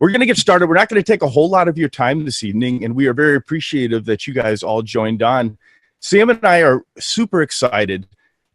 We're going to get started. We're not going to take a whole lot of your time this evening, and we are very appreciative that you guys all joined on. Sam and I are super excited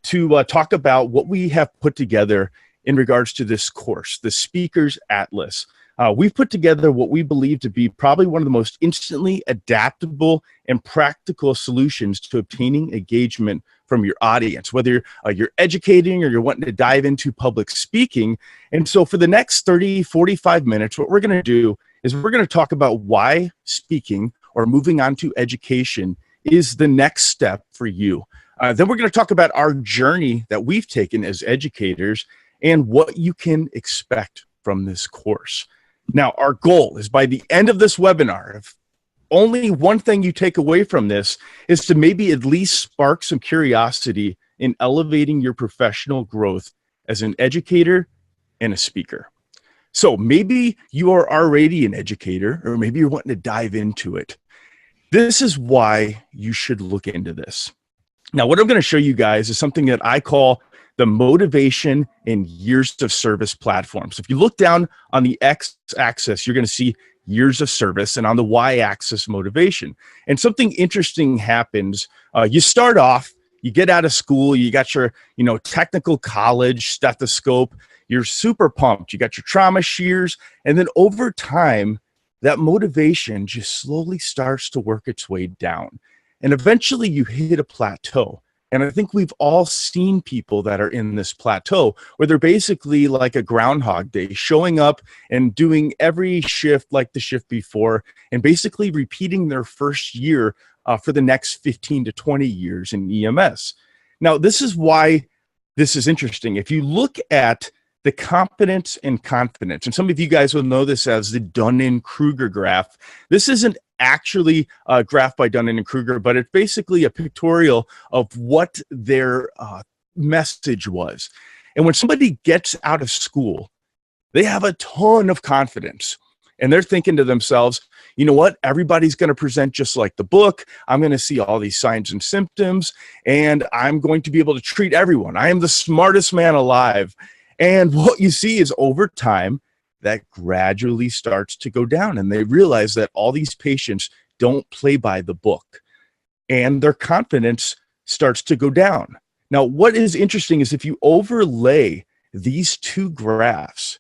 to talk about what we have put together in regards to this course, the Speakers Atlas. We've put together what we believe to be probably one of the most instantly adaptable and practical solutions to obtaining engagement from your audience, whether you're educating or you're wanting to dive into public speaking. And so for the next 30, 45 minutes, what we're going to do is we're going to talk about why speaking or moving on to education is the next step for you. Then we're going to talk about our journey that we've taken as educators and what you can expect from this course. Now, our goal is by the end of this webinar, if only one thing you take away from this is to maybe at least spark some curiosity in elevating your professional growth as an educator and a speaker. So maybe you are already an educator, or maybe you're wanting to dive into it. This is why you should look into this. Now, what I'm going to show you guys is something that I call the motivation and years of service platform. So if you look down on the x-axis, you're going to see years of service, and on the y-axis, motivation. And something interesting happens. You start off, you get out of school, you got your, technical college stethoscope, you're super pumped, you got your trauma shears, and then over time, that motivation just slowly starts to work its way down. And eventually you hit a plateau. And I think we've all seen people that are in this plateau where they're basically like a Groundhog Day, showing up and doing every shift like the shift before and basically repeating their first year for the next 15 to 20 years in EMS. Now, this is why this is interesting. If you look at the competence and confidence, and some of you guys will know this as the Dunning-Kruger graph, this isn't actually a graph by Dunning-Kruger, but it's basically a pictorial of what their message was. And when somebody gets out of school, they have a ton of confidence. And they're thinking to themselves, you know what? Everybody's going to present just like the book. I'm going to see all these signs and symptoms, and I'm going to be able to treat everyone. I am the smartest man alive. And what you see is over time, that gradually starts to go down, and they realize that all these patients don't play by the book, and their confidence starts to go down. Now, what is interesting is if you overlay these two graphs,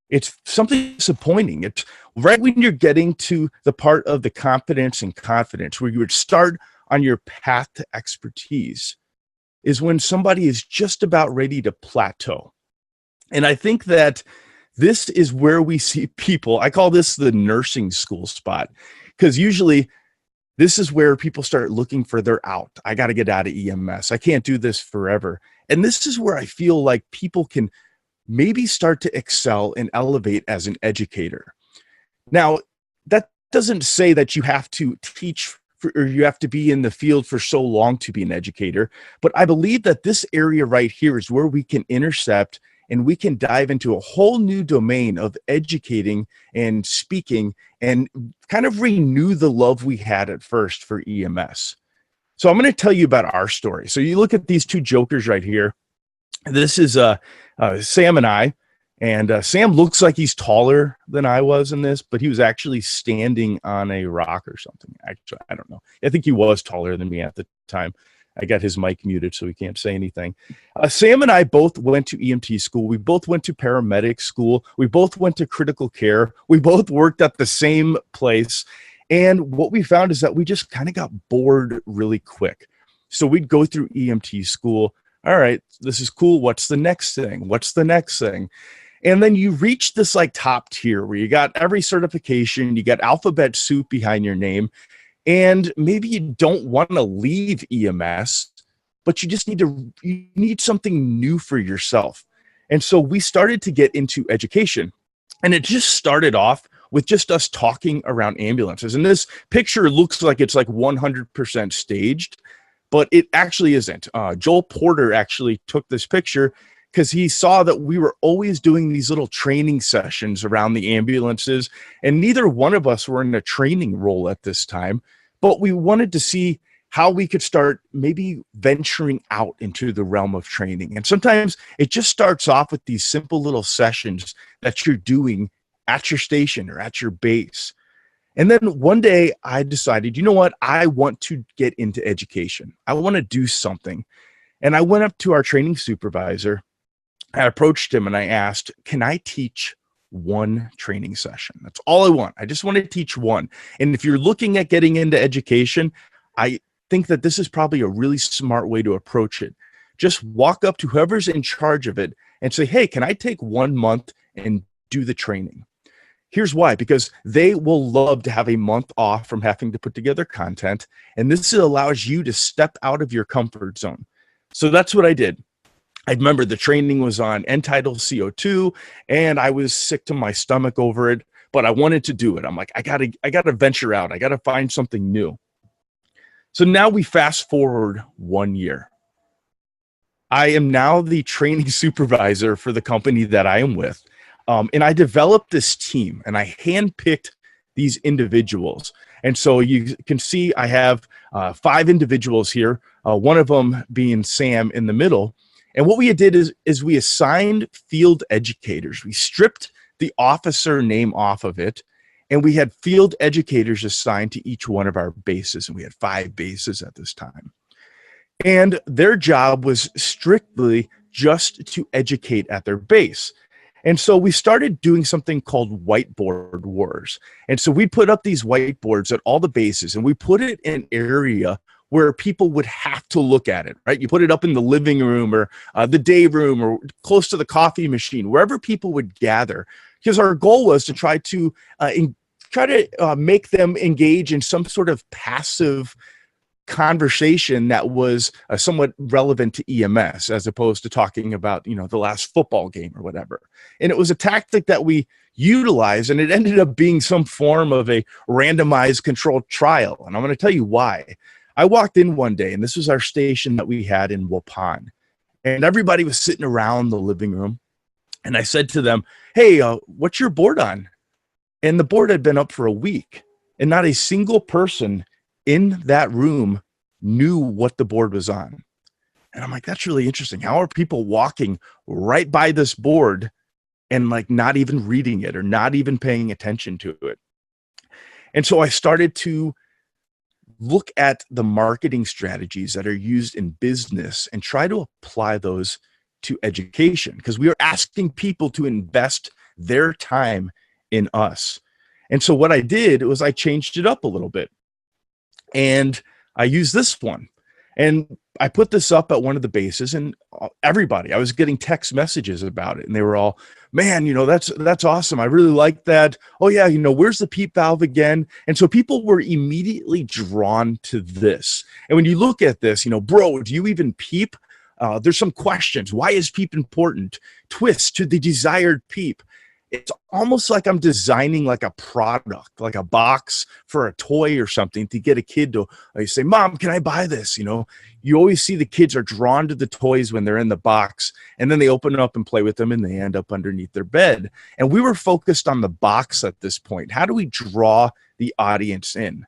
it's something disappointing. It's right when you're getting to the part of the competence and confidence where you would start on your path to expertise is when somebody is just about ready to plateau. And I think that this is where we see people, I call this the nursing school spot, because usually this is where people start looking for their out. I got to get out of EMS. I can't do this forever. And this is where I feel like people can maybe start to excel and elevate as an educator. Now, that doesn't say that you have to teach or you have to be in the field for so long to be an educator, but I believe that this area right here is where we can intercept and we can dive into a whole new domain of educating and speaking and kind of renew the love we had at first for EMS. So I'm going to tell you about our story. So you look at these two jokers right here. This is Sam and I. And Sam looks like he's taller than I was in this, but he was actually standing on a rock or something. Actually, I don't know. I think he was taller than me at the time. I got his mic muted, so he can't say anything. Sam and I both went to EMT school. We both went to paramedic school. We both went to critical care. We both worked at the same place. And what we found is that we just kind of got bored really quick. So we'd go through EMT school. All right, this is cool. What's the next thing? What's the next thing? And then you reach this like top tier where you got every certification, you got alphabet soup behind your name. And maybe you don't want to leave EMS, but you just need something new for yourself. And so we started to get into education, and it just started off with just us talking around ambulances. And this picture looks like it's like 100% staged, but it actually isn't. Joel Porter actually took this picture because he saw that we were always doing these little training sessions around the ambulances, and neither one of us were in a training role at this time, but we wanted to see how we could start maybe venturing out into the realm of training. And sometimes it just starts off with these simple little sessions that you're doing at your station or at your base. And then one day I decided, you know what? I want to get into education. I want to do something. And I went up to our training supervisor. I approached him and I asked, can I teach one training session? That's all I want. I just want to teach one. And if you're looking at getting into education, I think that this is probably a really smart way to approach it. Just walk up to whoever's in charge of it and say, hey, can I take 1 month and do the training? Here's why, because they will love to have a month off from having to put together content. And this allows you to step out of your comfort zone. So that's what I did. I remember the training was on end-tidal CO2 and I was sick to my stomach over it, but I wanted to do it. I'm like, I gotta venture out. I gotta find something new. So now we fast forward 1 year. I am now the training supervisor for the company that I am with. And I developed this team and I handpicked these individuals. And so you can see I have 5 individuals here, one of them being Sam in the middle. And what we did is we assigned field educators. We stripped the officer name off of it, and we had field educators assigned to each one of our bases. And we had 5 bases at this time. And their job was strictly just to educate at their base. And so we started doing something called whiteboard wars. And so we put up these whiteboards at all the bases and we put it in an area where people would have to look at it, right? You put it up in the living room or the day room or close to the coffee machine, wherever people would gather, because our goal was to try to make them engage in some sort of passive conversation that was somewhat relevant to EMS as opposed to talking about, the last football game or whatever. And it was a tactic that we utilized, and it ended up being some form of a randomized controlled trial. And I'm going to tell you why. I walked in one day, and this was our station that we had in Waupun, and everybody was sitting around the living room. And I said to them, hey, what's your board on? And the board had been up for a week, and not a single person in that room knew what the board was on. And I'm like, that's really interesting. How are people walking right by this board and like not even reading it or not even paying attention to it? And so I started to look at the marketing strategies that are used in business and try to apply those to education, because we are asking people to invest their time in us. And so what I did was I changed it up a little bit. And I used this one, and I put this up at one of the bases, and everybody, I was getting text messages about it, and they were all, man, that's awesome. I really like that. Oh yeah. Where's the PEEP valve again? And so people were immediately drawn to this. And when you look at this, bro, do you even PEEP? There's some questions. Why is PEEP important? Twist to the desired PEEP. It's almost like I'm designing like a product, like a box for a toy or something to get a kid to say, Mom, can I buy this? You always see the kids are drawn to the toys when they're in the box, and then they open it up and play with them and they end up underneath their bed. And we were focused on the box at this point. How do we draw the audience in?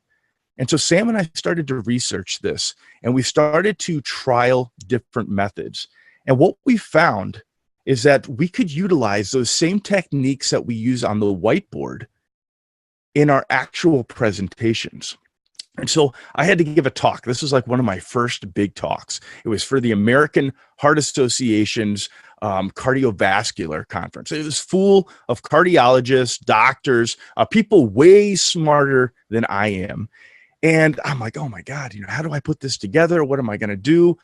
And so Sam and I started to research this, and we started to trial different methods. And what we found is that we could utilize those same techniques that we use on the whiteboard in our actual presentations. And so I had to give a talk. This was like one of my first big talks. It was for the American Heart Association's cardiovascular conference. It was full of cardiologists, doctors, people way smarter than I am. And I'm like, oh my God, how do I put this together? What am I going to do?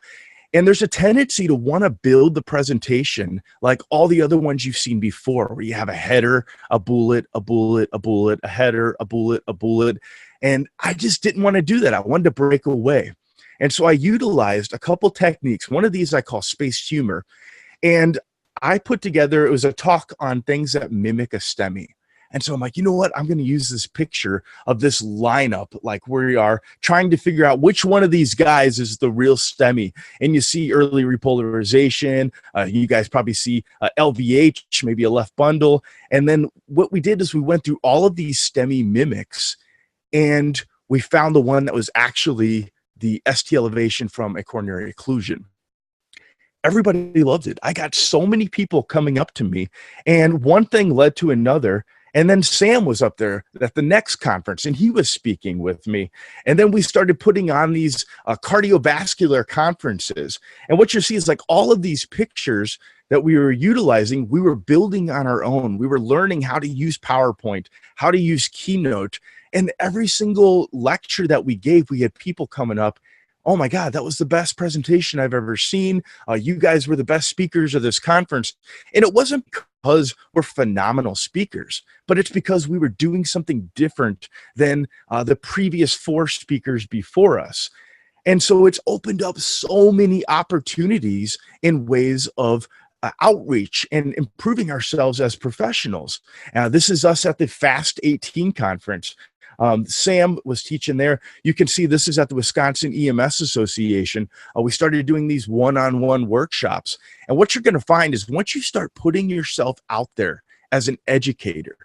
And there's a tendency to want to build the presentation like all the other ones you've seen before, where you have a header, a bullet, a bullet, a bullet, a header, a bullet, a bullet. And I just didn't want to do that. I wanted to break away. And so I utilized a couple techniques. One of these I call space humor. And I put together, it was a talk on things that mimic a STEMI. And so I'm like, you know what? I'm going to use this picture of this lineup, like where we are trying to figure out which one of these guys is the real STEMI. And you see early repolarization. You guys probably see LVH, maybe a left bundle. And then what we did is we went through all of these STEMI mimics, and we found the one that was actually the ST elevation from a coronary occlusion. Everybody loved it. I got so many people coming up to me, and one thing led to another. And then Sam was up there at the next conference and he was speaking with me. And then we started putting on these cardiovascular conferences. And what you see is like all of these pictures that we were utilizing, we were building on our own. We were learning how to use PowerPoint, how to use Keynote. And every single lecture that we gave, we had people coming up. Oh my God, that was the best presentation I've ever seen. You guys were the best speakers of this conference. And it wasn't because we're phenomenal speakers, but it's because we were doing something different than the previous 4 speakers before us. And so it's opened up so many opportunities in ways of outreach and improving ourselves as professionals. This is us at the Fast 18 conference. Sam was teaching there. You can see this is at the Wisconsin EMS Association. We started doing these one-on-one workshops. And what you're going to find is once you start putting yourself out there as an educator,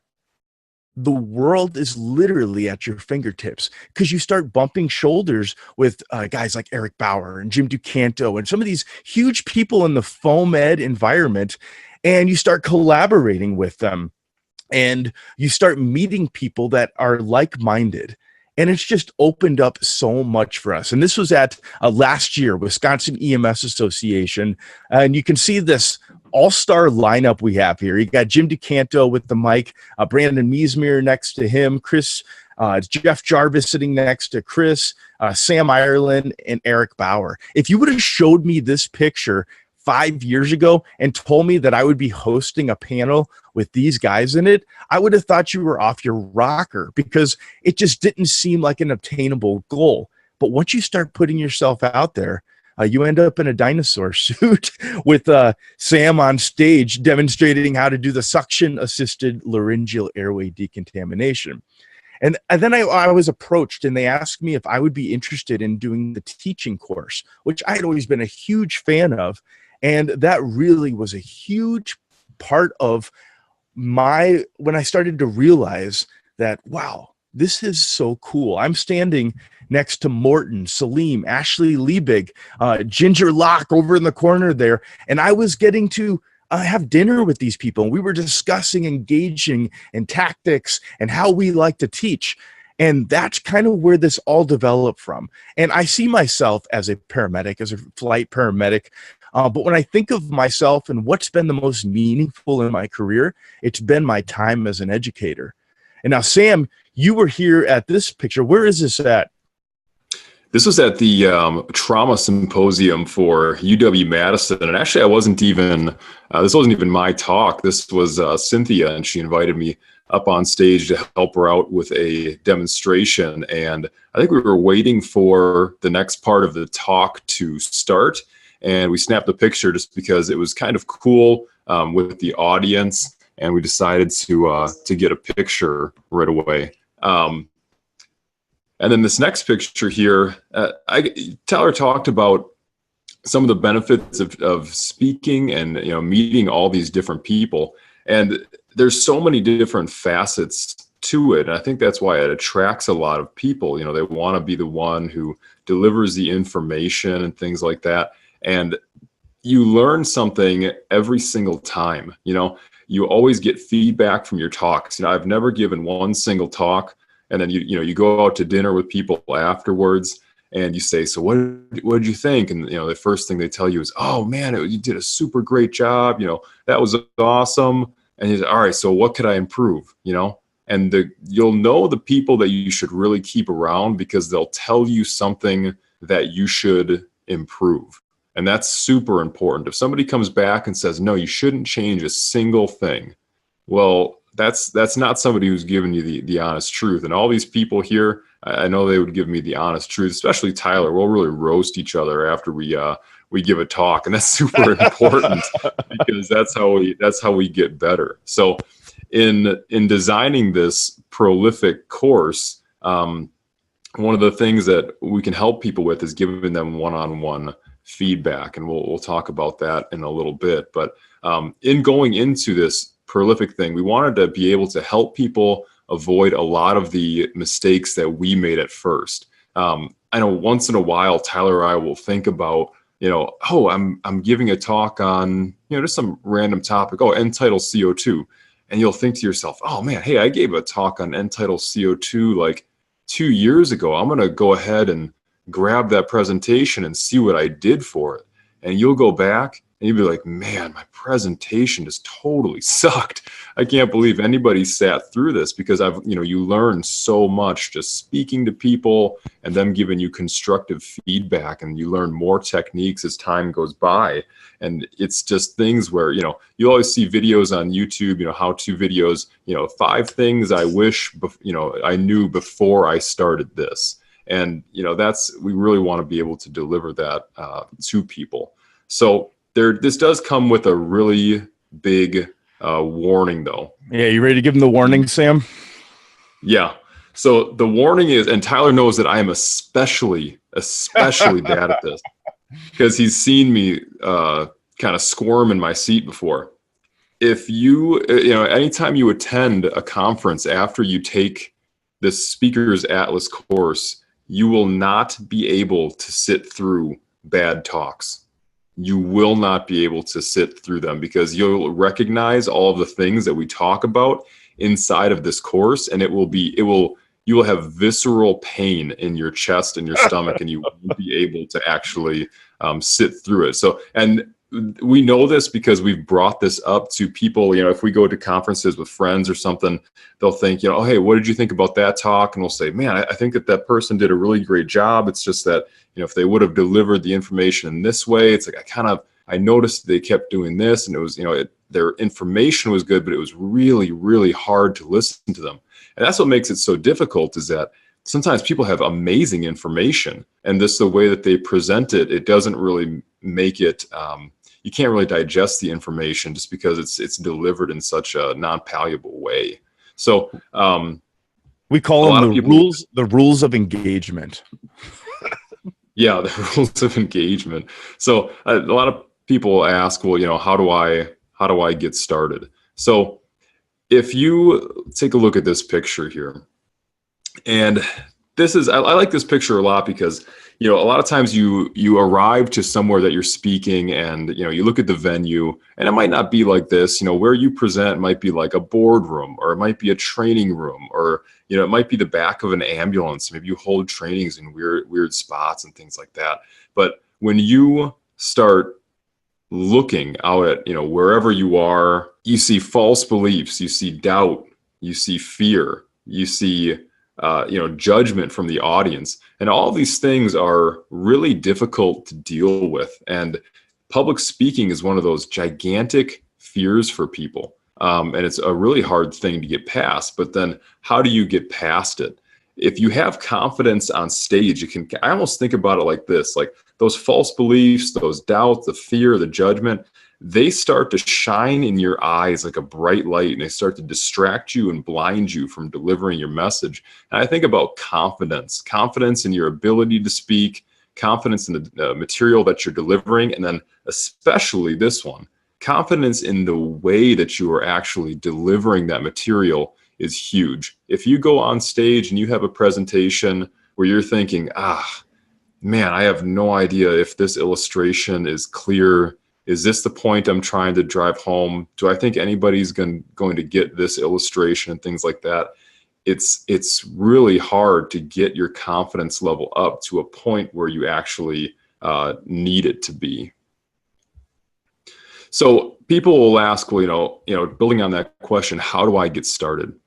the world is literally at your fingertips because you start bumping shoulders with guys like Eric Bauer and Jim Ducanto and some of these huge people in the foam ed environment, and you start collaborating with them. And you start meeting people that are like-minded. And it's just opened up so much for us. And this was at last year, Wisconsin EMS Association. And you can see this all-star lineup we have here. You got Jim Ducanto with the mic, Brandon Miesmere next to him, Jeff Jarvis sitting next to Chris, Sam Ireland, and Eric Bauer. If you would have showed me this picture 5 years ago and told me that I would be hosting a panel with these guys in it, I would have thought you were off your rocker because it just didn't seem like an obtainable goal. But once you start putting yourself out there, you end up in a dinosaur suit with Sam on stage demonstrating how to do the suction-assisted laryngeal airway decontamination. And then I was approached and they asked me if I would be interested in doing the teaching course, which I had always been a huge fan of. And that really was a huge part of when I started to realize that, wow, this is so cool. I'm standing next to Morton, Salim, Ashley Liebig, Ginger Locke over in the corner there. And I was getting to have dinner with these people. And we were discussing engaging and tactics and how we like to teach. And that's kind of where this all developed from. And I see myself as a paramedic, as a flight paramedic. But when I think of myself and what's been the most meaningful in my career, it's been my time as an educator. And now, Sam, you were here at this picture. Where is this at? This was at the trauma symposium for UW-Madison. And actually, this wasn't even my talk. This was Cynthia, and she invited me up on stage to help her out with a demonstration. And I think we were waiting for the next part of the talk to start. And we snapped a picture just because it was kind of cool with the audience, and we decided to get a picture right away. And then this next picture here, Tyler talked about some of the benefits of speaking and meeting all these different people, and there's so many different facets to it. And I think that's why it attracts a lot of people. They want to be the one who delivers the information and things like that. And you learn something every single time. You always get feedback from your talks. I've never given one single talk and then you go out to dinner with people afterwards and you say, so what did you think? And the first thing they tell you is, oh man, you did a super great job. That was awesome. And he's like, all right, so what could I improve? And you'll know the people that you should really keep around because they'll tell you something that you should improve. And that's super important. If somebody comes back and says, no, you shouldn't change a single thing, well, that's not somebody who's giving you the honest truth. And all these people here, I know they would give me the honest truth, especially Tyler. We'll really roast each other after we give a talk, and that's super important because that's how we get better. So in designing this prolific course, one of the things that we can help people with is giving them one-on-one feedback, and we'll talk about that in a little bit. But in going into this prolific thing, we wanted to be able to help people avoid a lot of the mistakes that we made at first. I know once in a while, Tyler or I will think about, I'm giving a talk on, just some random topic, end-tidal CO2. and you'll think to yourself, oh man, hey, I gave a talk on end-tidal CO2 like 2 years ago. I'm going to go ahead and grab that presentation and see what I did for it. And you'll go back and you'll be like, man, my presentation just totally sucked. I can't believe anybody sat through this, because you learn so much just speaking to people and them giving you constructive feedback, and you learn more techniques as time goes by. And it's just things where, you always see videos on YouTube, how-to videos, 5 things I wish, I knew before I started this. And, we really want to be able to deliver that to people. So this does come with a really big warning, though. Yeah, you ready to give them the warning, Sam? Yeah. So the warning is, and Tyler knows that I am especially bad at this, because he's seen me kind of squirm in my seat before. If anytime you attend a conference after you take this Speaker's Atlas course, you will not be able to sit through bad talks. You will not be able to sit through them, because you'll recognize all of the things that we talk about inside of this course, and you will have visceral pain in your chest and your stomach, and you won't be able to actually sit through it. So, and we know this because we've brought this up to people. If we go to conferences with friends or something, they'll think, oh, hey, what did you think about that talk? And we'll say, man, I think that person did a really great job. It's just that, if they would have delivered the information in this way, it's like, I noticed they kept doing this, and it was, their information was good, but it was really, really hard to listen to them. And that's what makes it so difficult, is that sometimes people have amazing information, and the way that they present it, it doesn't really make it, you can't really digest the information just because it's delivered in such a non-palatable way. So we call them the rules of engagement. Yeah, the rules of engagement. So a lot of people ask, well, how do I get started? So if you take a look at this picture here, and I like this picture a lot, because a lot of times you arrive to somewhere that you're speaking, and you look at the venue, and it might not be like this. Where you present might be like a boardroom, or it might be a training room, or it might be the back of an ambulance. Maybe you hold trainings in weird spots and things like that. But when you start looking out at wherever you are, you see false beliefs, you see doubt, you see fear, you see judgment from the audience. And all these things are really difficult to deal with. And public speaking is one of those gigantic fears for people. And it's a really hard thing to get past. But then how do you get past it? If you have confidence on stage, I almost think about it like this, like those false beliefs, those doubts, the fear, the judgment, they start to shine in your eyes like a bright light, and they start to distract you and blind you from delivering your message. And I think about confidence in your ability to speak, confidence in the material that you're delivering, and then especially this one, confidence in the way that you are actually delivering that material is huge. If you go on stage and you have a presentation where you're thinking, man, I have no idea if this illustration is clear. Is this the point I'm trying to drive home? Do I think anybody's going to get this illustration and things like that? It's really hard to get your confidence level up to a point where you actually need it to be. So people will ask, well, building on that question, how do I get started?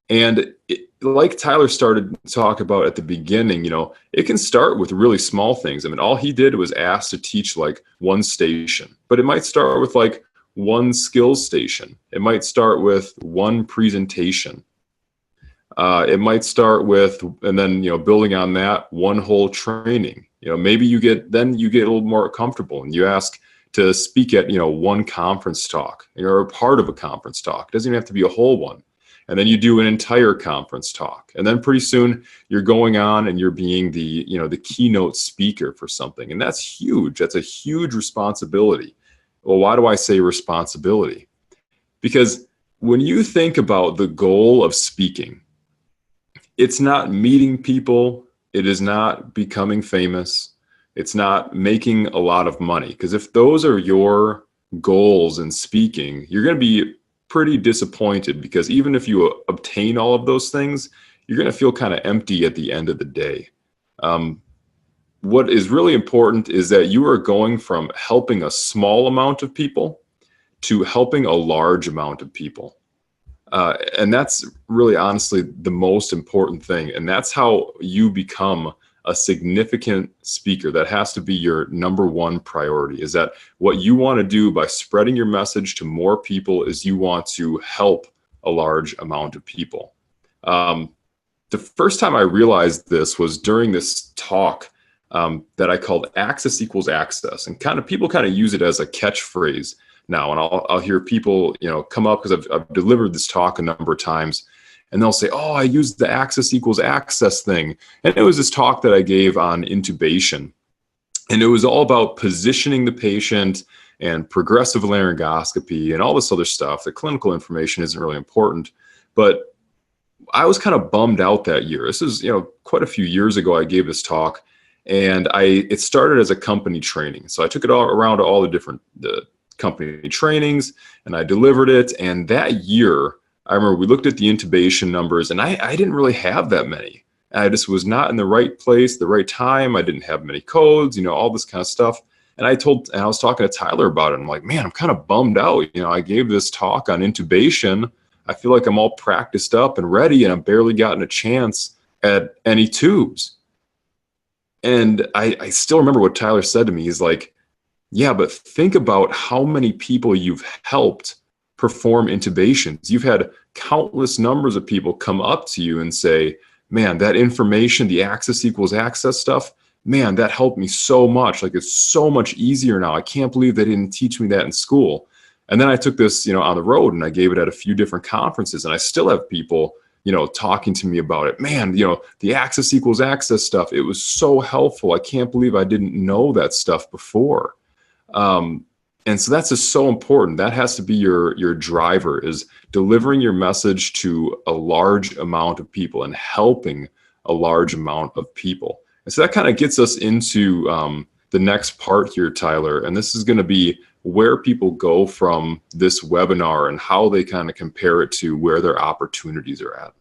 And like Tyler started to talk about at the beginning, it can start with really small things. I mean, all he did was ask to teach like one station, but it might start with like one skills station. It might start with one presentation. It might start with, and then, building on that, one whole training. Maybe you get a little more comfortable and you ask to speak at, one conference talk, or a part of a conference talk. It doesn't even have to be a whole one. And then you do an entire conference talk. And then pretty soon you're going on and you're being the keynote speaker for something. And that's huge. That's a huge responsibility. Well, why do I say responsibility? Because when you think about the goal of speaking, it's not meeting people. It is not becoming famous. It's not making a lot of money. Because if those are your goals in speaking, you're going to be pretty disappointed, because even if you obtain all of those things, you're going to feel kind of empty at the end of the day. What is really important is that you are going from helping a small amount of people to helping a large amount of people. And that's really honestly the most important thing. And that's how you become a significant speaker. That has to be your number one priority, is that what you want to do by spreading your message to more people is you want to help a large amount of people. The first time I realized this was during this talk that I called Access Equals Access, and people kind of use it as a catchphrase now. And I'll hear people, come up, because I've delivered this talk a number of times, and they'll say, "Oh, I used the Access Equals Access thing." And it was this talk that I gave on intubation, and it was all about positioning the patient and progressive laryngoscopy and all this other stuff. The clinical information isn't really important, but I was kind of bummed out that year. This is, quite a few years ago I gave this talk, and it started as a company training. So I took it all around to all the different company trainings, and I delivered it. And that year, I remember we looked at the intubation numbers, and I didn't really have that many. I just was not in the right place, the right time. I didn't have many codes, all this kind of stuff. And I was talking to Tyler about it. I'm like, man, I'm kind of bummed out. I gave this talk on intubation. I feel like I'm all practiced up and ready, and I've barely gotten a chance at any tubes. And I still remember what Tyler said to me. He's like, yeah, but think about how many people you've helped perform intubations. You've had countless numbers of people come up to you and say, man, that information, the Access Equals Access stuff, man, that helped me so much. Like, it's so much easier now. I can't believe they didn't teach me that in school. And then I took this, on the road, and I gave it at a few different conferences, and I still have people, talking to me about it. Man, the Access Equals Access stuff, it was so helpful. I can't believe I didn't know that stuff before. And so that's just so important. That has to be your driver, is delivering your message to a large amount of people and helping a large amount of people. And so that kind of gets us into the next part here, Tyler. And this is going to be where people go from this webinar and how they kind of compare it to where their opportunities are at.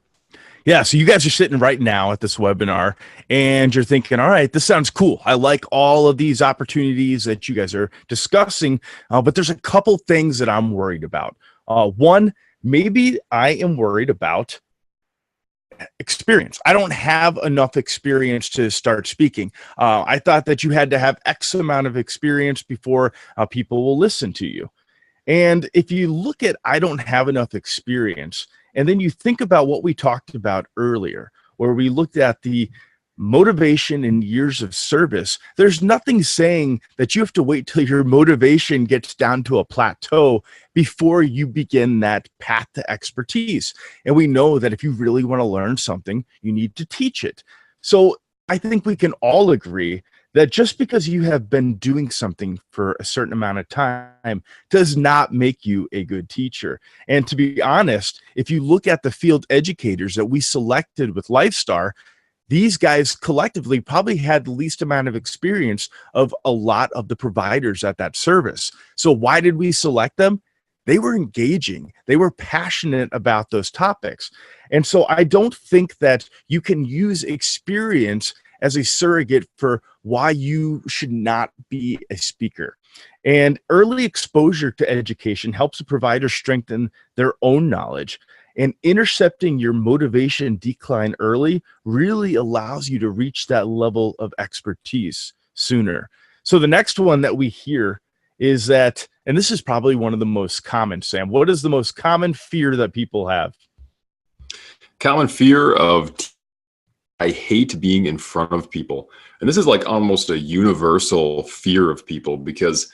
Yeah, so you guys are sitting right now at this webinar, and you're thinking, all right, this sounds cool. I like all of these opportunities that you guys are discussing, but there's a couple things that I'm worried about. One, maybe I am worried about experience. I don't have enough experience to start speaking. I thought that you had to have X amount of experience before people will listen to you. And if you look at, I don't have enough experience, and then you think about what we talked about earlier, where we looked at the motivation and years of service, there's nothing saying that you have to wait till your motivation gets down to a plateau before you begin that path to expertise. And we know that if you really want to learn something, you need to teach it. So I think we can all agree that just because you have been doing something for a certain amount of time does not make you a good teacher. And to be honest, if you look at the field educators that we selected with LifeStar, these guys collectively probably had the least amount of experience of a lot of the providers at that service. So why did we select them? They were engaging. They were passionate about those topics. And so I don't think that you can use experience as a surrogate for why you should not be a speaker. And early exposure to education helps a provider strengthen their own knowledge. And intercepting your motivation decline early really allows you to reach that level of expertise sooner. So the next one that we hear is that, and this is probably one of the most common, Sam, what is the most common fear that people have? Common fear of, I hate being in front of people. And this is like almost a universal fear of people, because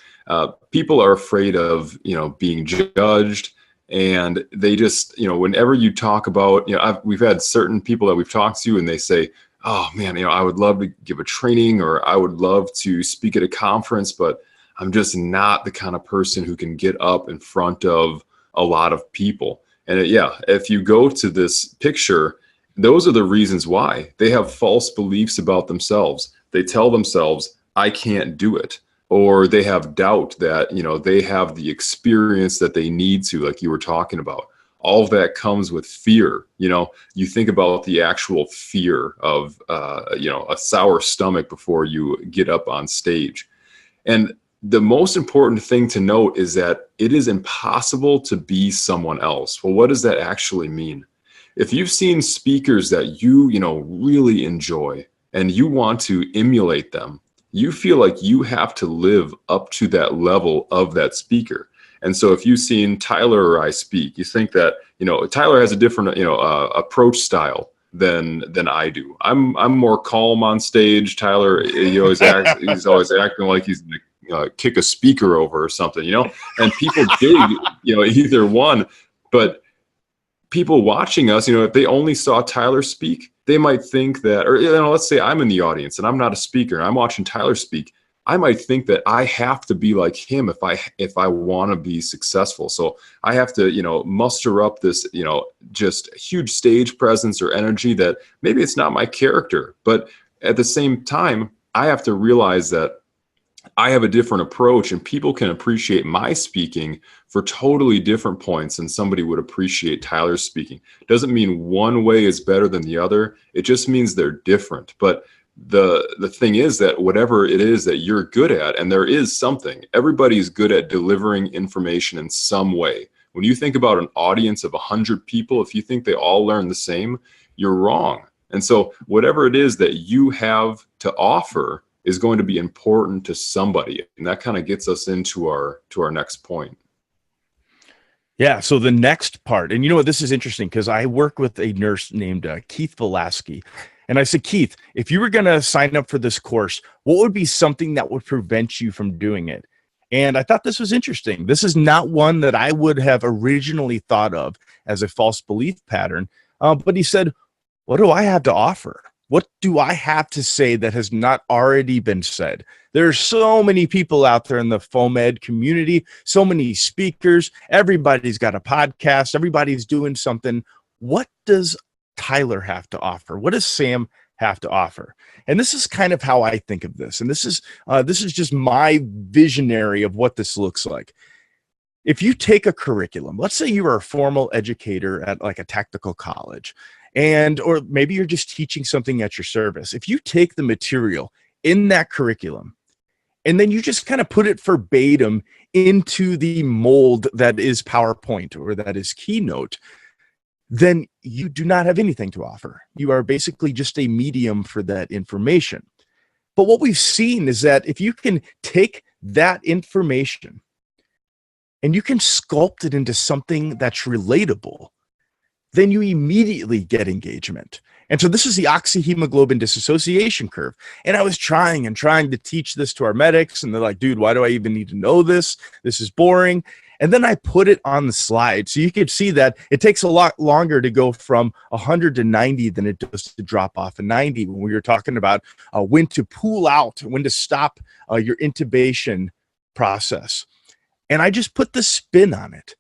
people are afraid of, being judged. And they just, whenever you talk about, we've had certain people that we've talked to, and they say, oh man, I would love to give a training, or I would love to speak at a conference, but I'm just not the kind of person who can get up in front of a lot of people. And if you go to this picture, those are the reasons why. They have false beliefs about themselves. They tell themselves, I can't do it. or they have doubt that, they have the experience that they need to, like you were talking about. All of that comes with fear. You think about the actual fear of, a sour stomach before you get up on stage. And the most important thing to note is that it is impossible to be someone else. Well, what does that actually mean? If you've seen speakers that you really enjoy and you want to emulate them, you feel like you have to live up to that level of that speaker. And so if you've seen Tyler or I speak, you think that, Tyler has a different, approach style than I do. I'm more calm on stage. Tyler, he's always acting like he's gonna kick a speaker over or something, and people dig, either one. But people watching us, if they only saw Tyler speak, they might think that, or let's say I'm in the audience and I'm not a speaker and I'm watching Tyler speak, I might think that I have to be like him if I want to be successful. So I have to, muster up this, just huge stage presence or energy that maybe it's not my character. But at the same time, I have to realize that I have a different approach, and people can appreciate my speaking for totally different points than somebody would appreciate Tyler's speaking. Doesn't mean one way is better than the other. It just means they're different. But the thing is that whatever it is that you're good at, and there is something, everybody's good at delivering information in some way. When you think about an audience of 100 people, if you think they all learn the same, you're wrong. And so whatever it is that you have to offer is going to be important to somebody. And that kind of gets us into our next point. Yeah. So the next part, and this is interesting because I work with a nurse named Keith Velasky. And I said, Keith, if you were going to sign up for this course, what would be something that would prevent you from doing it? And I thought this was interesting. This is not one that I would have originally thought of as a false belief pattern. But he said, what do I have to offer? What do I have to say that has not already been said? There are so many people out there in the FOAMed community, so many speakers. Everybody's got a podcast. Everybody's doing something. What does Tyler have to offer? What does Sam have to offer? And this is kind of how I think of this. And this is just my visionary of what this looks like. If you take a curriculum, let's say you are a formal educator at like a technical college, or maybe you're just teaching something at your service. If you take the material in that curriculum and then you just kind of put it verbatim into the mold that is PowerPoint or that is Keynote, then you do not have anything to offer. You are basically just a medium for that information. But what we've seen is that if you can take that information and you can sculpt it into something that's relatable, then you immediately get engagement. And so this is the oxyhemoglobin dissociation curve. And I was trying to teach this to our medics, and they're like, dude, why do I even need to know this? This is boring. And then I put it on the slide. So you could see that it takes a lot longer to go from 100 to 90 than it does to drop off a 90 when we were talking about when to pull out, when to stop your intubation process. And I just put the spin on it.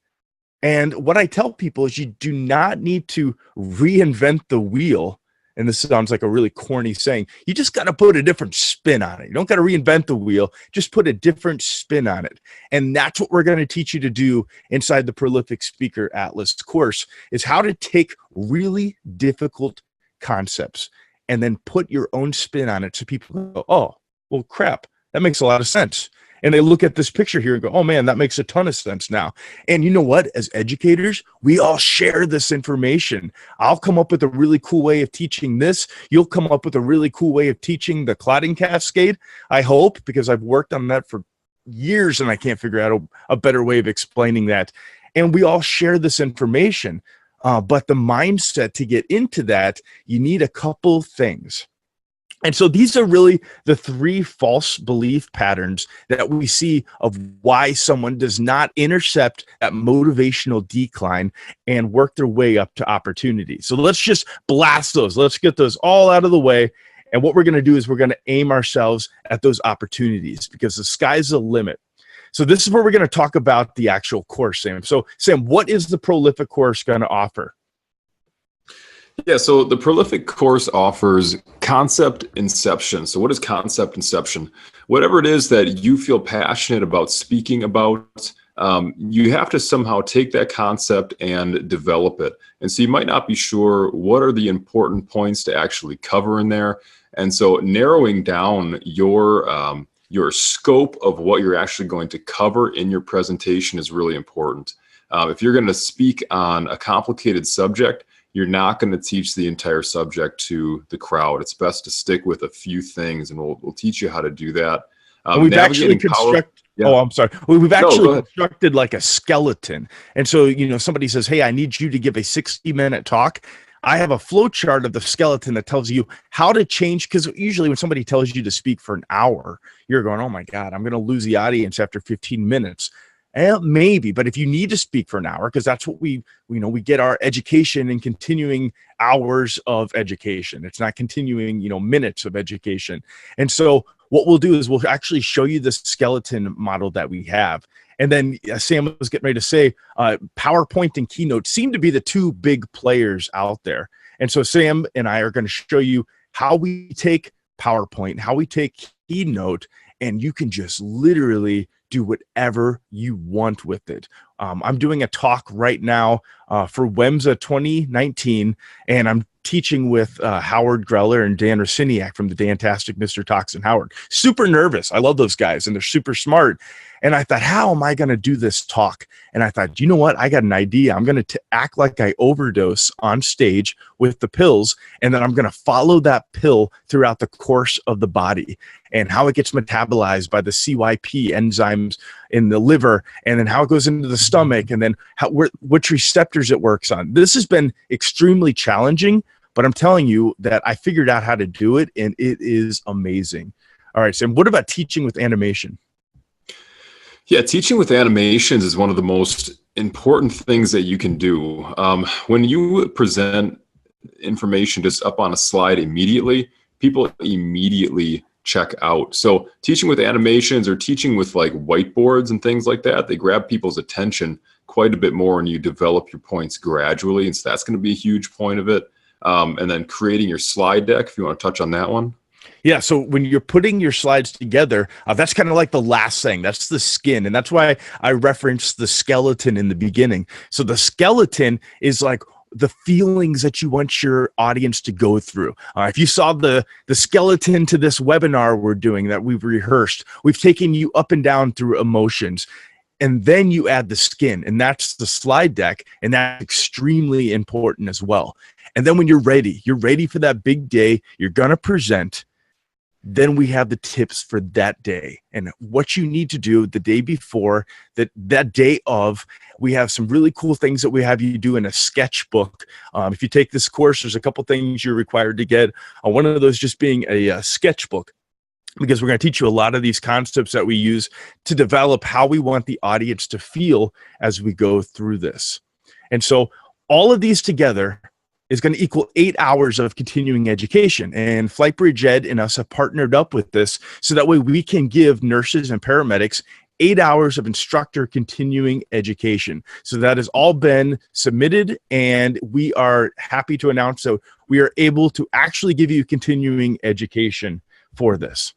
And what I tell people is you do not need to reinvent the wheel. And this sounds like a really corny saying. You just got to put a different spin on it. You don't got to reinvent the wheel. Just put a different spin on it. And that's what we're going to teach you to do inside the Prolific Speaker Atlas course, is how to take really difficult concepts and then put your own spin on it so people go, oh, well, crap, that makes a lot of sense. And they look at this picture here and go, oh man, that makes a ton of sense now. And you know what? As educators, we all share this information. I'll come up with a really cool way of teaching this. You'll come up with a really cool way of teaching the clotting cascade, I hope, because I've worked on that for years and I can't figure out a better way of explaining that. And we all share this information. But the mindset to get into that, you need a couple things. And so these are really the three false belief patterns that we see of why someone does not intercept that motivational decline and work their way up to opportunity. So let's just blast those. Let's get those all out of the way. And what we're going to do is we're going to aim ourselves at those opportunities because the sky's the limit. So this is where we're going to talk about the actual course, Sam. So Sam, what is the Prolific course going to offer? Yeah, so the Prolific course offers Concept inception. So what is concept inception? Whatever it is that you feel passionate about speaking about, you have to somehow take that concept and develop it. And so you might not be sure what are the important points to actually cover in there. And so narrowing down your scope of what you're actually going to cover in your presentation is really important. If you're going to speak on a complicated subject, you're not going to teach the entire subject to the crowd. It's best to stick with a few things, and we'll teach you how to do that. We've actually constructed. Yeah. Oh, I'm sorry. We've actually constructed like a skeleton. And so, somebody says, hey, I need you to give a 60-minute talk. I have a flow chart of the skeleton that tells you how to change. Because usually when somebody tells you to speak for an hour, you're going, oh my God, I'm going to lose the audience after 15 minutes. Maybe, but if you need to speak for an hour, because that's what we get our education and continuing hours of education. It's not continuing, minutes of education. And so what we'll do is we'll actually show you the skeleton model that we have. And then Sam was getting ready to say, PowerPoint and Keynote seem to be the two big players out there. And so Sam and I are going to show you how we take PowerPoint, how we take Keynote, and you can just literally do whatever you want with it. I'm doing a talk right now for WEMSA 2019, and I'm teaching with Howard Greller and Dan Rosiniak from the Dantastic Mr. Talks and Howard. Super nervous. I love those guys, and they're super smart. And I thought, how am I going to do this talk? And I thought, you know what? I got an idea. I'm going to act like I overdose on stage with the pills, and then I'm going to follow that pill throughout the course of the body and how it gets metabolized by the CYP enzymes in the liver, and then how it goes into the stomach, and then which receptors it works on. This has been extremely challenging, but I'm telling you that I figured out how to do it, and it is amazing. All right, Sam, what about teaching with animation? Yeah, teaching with animations is one of the most important things that you can do. When you present information just up on a slide immediately, people immediately check out. So teaching with animations or teaching with like whiteboards and things like that, they grab people's attention quite a bit more, and you develop your points gradually. And so that's going to be a huge point of it. And then creating your slide deck, if you want to touch on that one. Yeah, so when you're putting your slides together, that's kind of like the last thing. That's the skin, and that's why I referenced the skeleton in the beginning. So the skeleton is like the feelings that you want your audience to go through. If you saw the skeleton to this webinar we're doing that we've rehearsed, we've taken you up and down through emotions. And then you add the skin, and that's the slide deck, and that's extremely important as well. And then when you're ready for that big day, you're going to present. Then we have the tips for that day and what you need to do the day before, that day of. We have some really cool things that we have you do in a sketchbook. If you take this course, there's a couple things you're required to get. One of those just being a sketchbook, because we're going to teach you a lot of these concepts that we use to develop how we want the audience to feel as we go through this. And so all of these together is going to equal 8 hours of continuing education. And Flightbridge Ed and us have partnered up with this so that way we can give nurses and paramedics 8 hours of instructor continuing education. So that has all been submitted, and we are happy to announce that we are able to actually give you continuing education for this.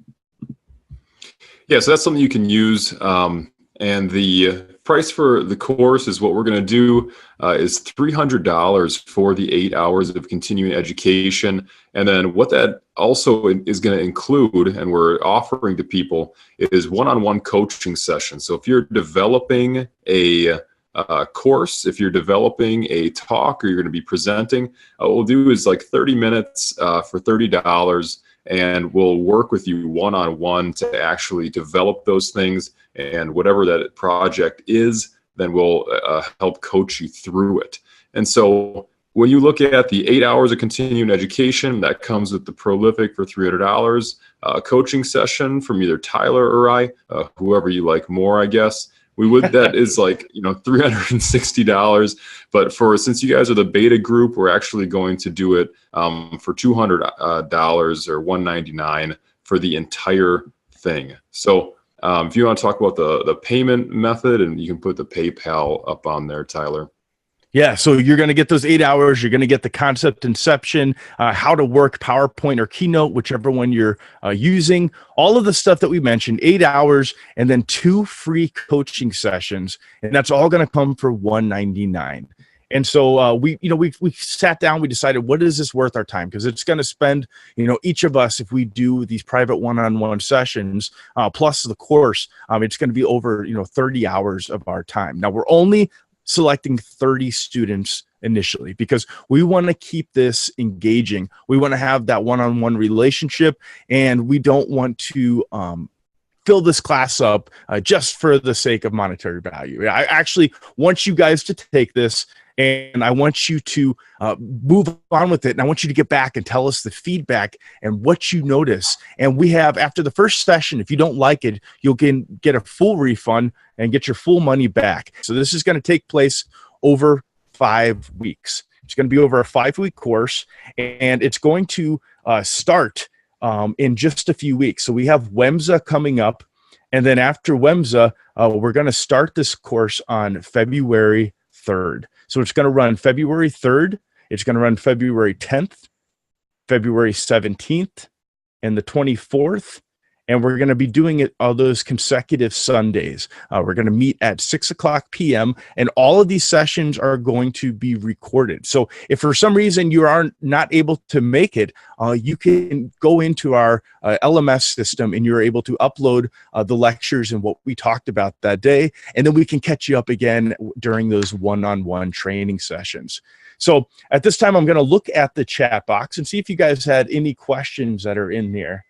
Yeah, so that's something you can use. And the price for the course is what we're going to do is $300 for the 8 hours of continuing education. And then what that also is going to include, and we're offering to people, is one-on-one coaching sessions. So if you're developing a course, if you're developing a talk, or you're going to be presenting, what we'll do is like 30 minutes for $30. And we'll work with you one-on-one to actually develop those things. And whatever that project is, then we'll help coach you through it. And so when you look at the 8 hours of continuing education, that comes with the Prolific for $300, a coaching session from either Tyler or I, whoever you like more, I guess. That is like, $360. But since you guys are the beta group, we're actually going to do it for $200 or $199 for the entire thing. So if you want to talk about the payment method, and you can put the PayPal up on there, Tyler. Yeah, so you're going to get those 8 hours. You're going to get the concept inception, how to work PowerPoint or Keynote, whichever one you're using. All of the stuff that we mentioned, 8 hours, and then 2 free coaching sessions, and that's all going to come for $199. And so we sat down, we decided what is this worth our time, because it's going to spend each of us, if we do these private one-on-one sessions plus the course, it's going to be over 30 hours of our time. Now we're only selecting 30 students initially because we want to keep this engaging. We want to have that one-on-one relationship, and we don't want to fill this class up just for the sake of monetary value. I actually want you guys to take this, and I want you to move on with it. And I want you to get back and tell us the feedback and what you notice. And we have, after the first session, if you don't like it, you'll get a full refund and get your full money back. So this is going to take place over 5 weeks. It's going to be over a 5-week course, and it's going to start in just a few weeks. So we have WEMSA coming up. And then after WEMSA, we're going to start this course on February 3rd. So it's going to run February 3rd. It's going to run February 10th, February 17th, and the 24th. And we're going to be doing it all those consecutive Sundays. We're going to meet at 6 o'clock p.m. And all of these sessions are going to be recorded. So if for some reason you are not able to make it, you can go into our LMS system and you're able to upload the lectures and what we talked about that day. And then we can catch you up again during those one-on-one training sessions. So at this time, I'm going to look at the chat box and see if you guys had any questions that are in there.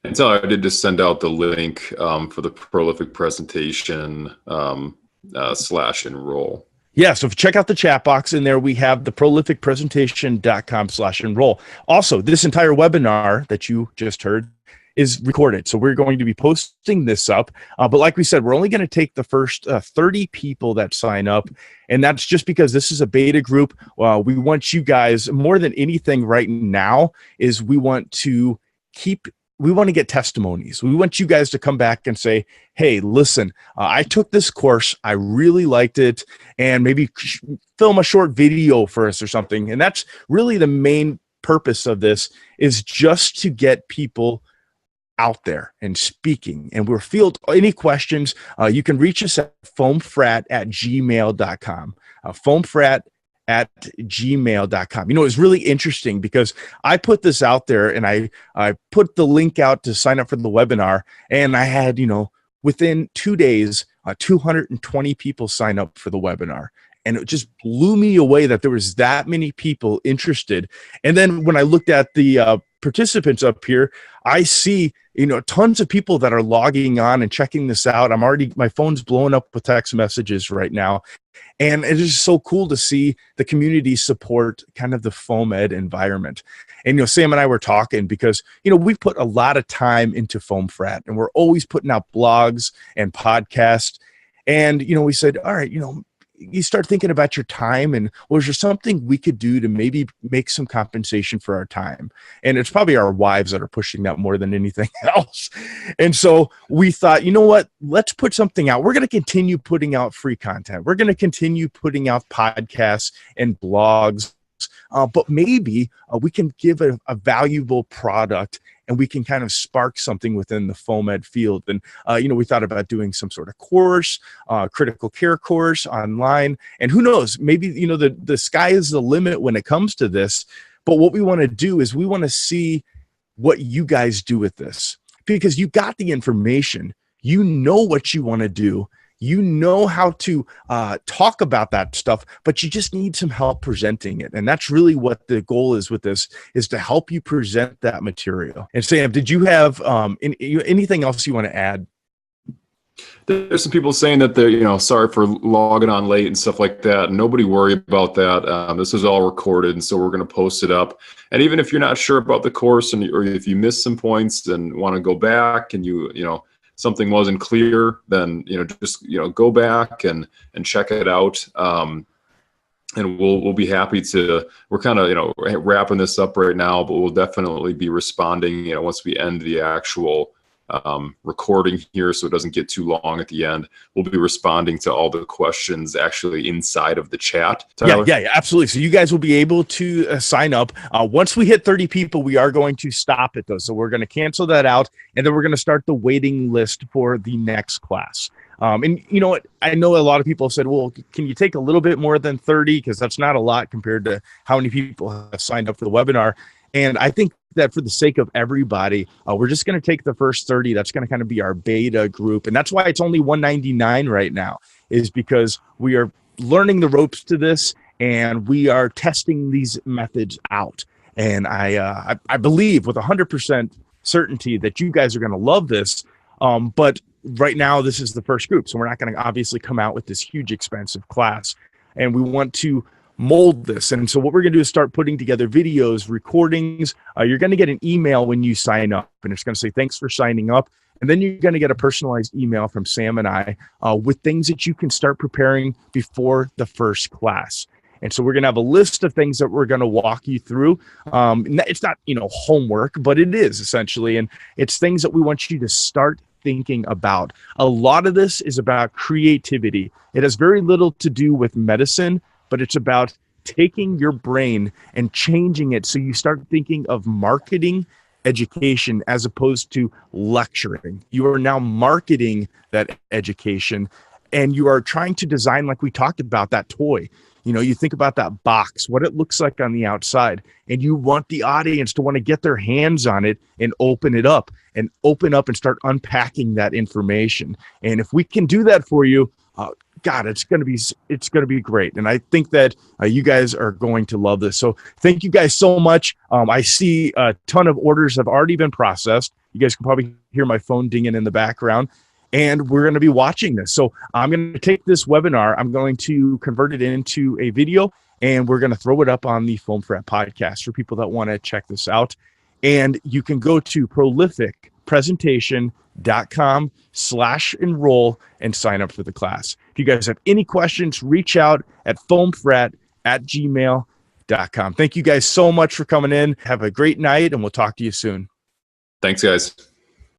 And so I did just send out the link for the Prolific presentation /enroll. Yeah, so check out the chat box. In there, we have the prolificpresentation.com/enroll. Also, this entire webinar that you just heard is recorded. So we're going to be posting this up. But like we said, we're only going to take the first 30 people that sign up. And that's just because this is a beta group. We want you guys, more than anything right now, is we want to get testimonies. We want you guys to come back and say, hey, listen, I took this course. I really liked it. And maybe film a short video for us or something. And that's really the main purpose of this, is just to get people out there and speaking. And we'll field any questions. You can reach us at foamfrat@gmail.com. Foamfrat@gmail.com. It's really interesting because I put this out there and I put the link out to sign up for the webinar, and I had, within 2 days, 220 people sign up for the webinar. And it just blew me away that there was that many people interested. And then when I looked at the participants up here, I see, tons of people that are logging on and checking this out. My phone's blowing up with text messages right now. And it is so cool to see the community support kind of the Foam Ed environment. And, Sam and I were talking because, we've put a lot of time into Foam Frat, and we're always putting out blogs and podcasts. And, we said, all right, you start thinking about your time, and was there something we could do to maybe make some compensation for our time? And it's probably our wives that are pushing that more than anything else. And so we thought, what, let's put something out. We're going to continue putting out free content. We're going to continue putting out podcasts and blogs, but maybe we can give a valuable product, and we can kind of spark something within the Foam Ed field. And, we thought about doing some sort of course, critical care course online. And who knows, maybe, the sky is the limit when it comes to this. But what we want to do is we want to see what you guys do with this, because you got the information. You know what you want to do. You know how to talk about that stuff, but you just need some help presenting it. And that's really what the goal is with this, is to help you present that material. And Sam, did you have anything else you want to add? There's some people saying that they're, sorry for logging on late and stuff like that. Nobody worry about that. This is all recorded, and so we're going to post it up. And even if you're not sure about the course, or if you missed some points and want to go back, and something wasn't clear, then just go back and check it out. And we'll be happy to. We're kind of wrapping this up right now, but we'll definitely be responding once we end the actual recording here so it doesn't get too long at the end. We'll be responding to all the questions actually inside of the chat. Tyler? Yeah, absolutely. So you guys will be able to sign up. Once we hit 30 people, we are going to stop it though. So we're going to cancel that out, and then we're going to start the waiting list for the next class. And you know what? I know a lot of people have said, well, can you take a little bit more than 30? Because that's not a lot compared to how many people have signed up for the webinar. And I think that for the sake of everybody, we're just going to take the first 30. That's going to kind of be our beta group. And that's why it's only $199 right now, is because we are learning the ropes to this and we are testing these methods out. And I believe with 100% certainty that you guys are going to love this. But right now, this is the first group. So we're not going to obviously come out with this huge expensive class. And we want to mold this. And so what we're going to do is start putting together videos, recordings. You're going to get an email when you sign up, and it's going to say, thanks for signing up. And then you're going to get a personalized email from Sam and I with things that you can start preparing before the first class. And so we're going to have a list of things that we're going to walk you through. It's not, homework, but it is essentially. And it's things that we want you to start thinking about. A lot of this is about creativity. It has very little to do with medicine, but it's about taking your brain and changing it so you start thinking of marketing education as opposed to lecturing. You are now marketing that education, and you are trying to design, like we talked about, that toy. You think about that box, what it looks like on the outside, and you want the audience to want to get their hands on it and open up and start unpacking that information. And if we can do that for you, God, it's going to be great. And I think that you guys are going to love this. So thank you guys so much. I see a ton of orders have already been processed. You guys can probably hear my phone dinging in the background. And we're going to be watching this. So I'm going to take this webinar, I'm going to convert it into a video, and we're going to throw it up on the Foam Frat podcast for people that want to check this out. And you can go to prolificpresentation.com/enroll and sign up for the class. If you guys have any questions, reach out at foamfrat@gmail.com. Thank you guys so much for coming in. Have a great night, and we'll talk to you soon. Thanks, guys.